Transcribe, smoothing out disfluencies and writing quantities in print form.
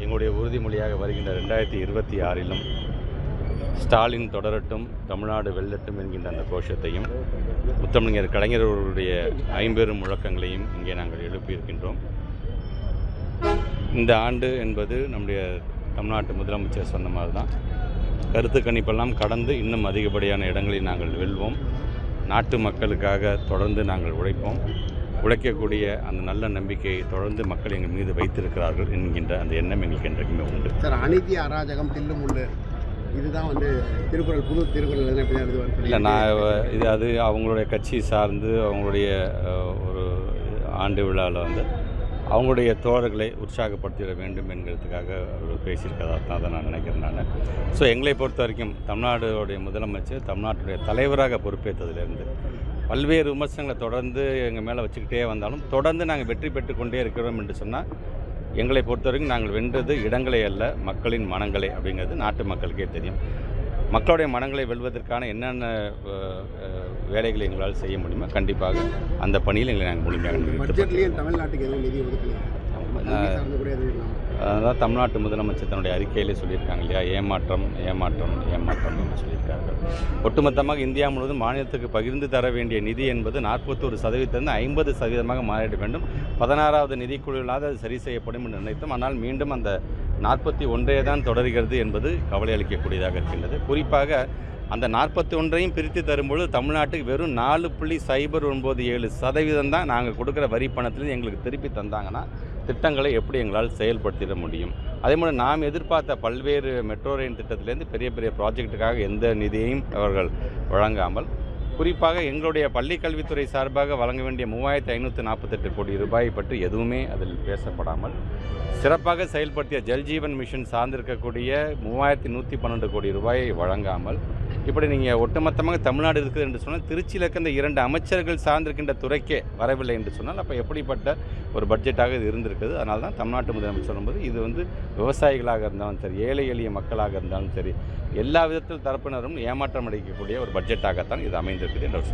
எங்களுடைய உறுதிமொழியாக வருகின்ற 2026 ஸ்டாலின் தொடரட்டும், தமிழ்நாடு வெல்லட்டும் என்கின்ற அந்த கோஷத்தையும், முத்தமிழர் கலைஞர் அவர்களுடைய 50 முழக்கங்களையும் இங்கே நாங்கள் எழுப்பியிருக்கின்றோம். இந்த ஆண்டு என்பது நம்முடைய தமிழ்நாட்டு முதலமைச்சர் சொன்ன மாதிரி தான், கருத்து கணிப்பெல்லாம் கடந்து இன்னும் அதிகப்படியான இடங்களில் நாங்கள் வெல்வோம். நாட்டு மக்களுக்காக தொடர்ந்து நாங்கள் உழைப்போம். உழைக்கக்கூடிய அந்த நல்ல நம்பிக்கையை தொடர்ந்து மக்கள் எங்கள் மீது வைத்திருக்கிறார்கள் என்கின்ற அந்த எண்ணம் எங்களுக்கு என்றைக்குமே உண்டு. சார், அநீதி அராஜகம் தில்லும் உண்டு, இதுதான் திருக்குறள், புது திருக்குறள் இல்லை, நான் அது அவங்களுடைய கட்சி சார்ந்து அவங்களுடைய ஒரு ஆண்டு விழாவில் அவங்களுடைய தோழர்களை உற்சாகப்படுத்திட வேண்டும் என்கிறதுக்காக அவர் பேசியிருக்கிறதா தான் நான் நினைக்கிறேன். ஸோ எங்களை பொறுத்த வரைக்கும் தமிழ்நாடுடைய முதலமைச்சர் தமிழ்நாட்டுடைய தலைவராக பொறுப்பேற்றதிலிருந்து பல்வேறு விமர்சனங்களை தொடர்ந்து எங்கள் மேலே வச்சுக்கிட்டே வந்தாலும் தொடர்ந்து நாங்கள் வெற்றி பெற்று கொண்டே இருக்கிறோம் என்று சொன்னால், எங்களை பொறுத்த வரைக்கும் நாங்கள் வென்றது இடங்களை அல்ல, மக்களின் மனங்களை அப்படிங்கிறது நாட்டு மக்களுக்கே தெரியும். மக்களுடைய மனங்களை வெல்வதற்கான என்னென்ன வேலைகளை எங்களால் செய்ய முடியுமோ கண்டிப்பாக அந்த பணியில் எங்களை நாங்கள் முழுமையாக தமிழ்நாட்டுக்கு எதுவும் நிதி அதான் தமிழ்நாட்டு முதலமைச்சர் தன்னுடைய அறிக்கையிலே சொல்லியிருக்காங்க இல்லையா, ஏமாற்றம் ஏமாற்றம் ஏமாற்றம் என்று சொல்லியிருக்கார்கள். ஒட்டுமொத்தமாக இந்தியா முழுவதும் மாநிலத்துக்கு பகிர்ந்து தர வேண்டிய நிதி என்பது 41% 50% மாறிட வேண்டும். 16வது நிதிக்குழுவிலாவது அது சரி செய்யப்படும் என்று நினைத்தோம். ஆனால் மீண்டும் அந்த 41 தான் தொடர்கிறது என்பது கவலை அளிக்கக்கூடியதாக இருக்கின்றது. குறிப்பாக அந்த 41ஐயும் பிரித்து தரும்பொழுது தமிழ்நாட்டுக்கு வெறும் 4.097% தான் நாங்கள் கொடுக்குற வரி பணத்திலிருந்து எங்களுக்கு திருப்பி தந்தாங்கன்னா திட்டங்களை எப்படி எங்களால் செயல்படுத்திட முடியும். அதே போல் நாம் எதிர்பார்த்த பல்வேறு மெட்ரோ ரயில் திட்டத்திலேருந்து பெரிய பெரிய ப்ராஜெக்டுக்காக எந்த நிதியையும் அவர்கள் வழங்காமல், குறிப்பாக எங்களுடைய பள்ளிக்கல்வித்துறை சார்பாக வழங்க வேண்டிய 3548 கோடி ரூபாய் பற்றி எதுவுமே அதில் பேசப்படாமல், சிறப்பாக செயல்படுத்திய ஜல்ஜீவன் மிஷன் சார்ந்திருக்கக்கூடிய 3112 கோடி ரூபாயை வழங்காமல், இப்படி நீங்கள் ஒட்டுமொத்தமாக தமிழ்நாடு இருக்குது என்று சொன்னால் திருச்சியில் இருக்க இந்த 2 அமைச்சர்கள் சார்ந்திருக்கின்ற துறைக்கே வரவில்லை என்று சொன்னால் அப்போ எப்படிப்பட்ட ஒரு பட்ஜெட்டாக இது இருந்திருக்குது. அதனால தான் தமிழ்நாட்டு முதலமைச்சர் சொல்லும்போது இது விவசாயிகளாக இருந்தாலும் சரி, ஏழை எளிய மக்களாக இருந்தாலும் சரி, எல்லா விதத்தில் தரப்பினரும் ஏமாற்றம் அளிக்கக்கூடிய ஒரு பட்ஜெட்டாகத்தான் இது அமைந்திருக்குது என்று சொல்லி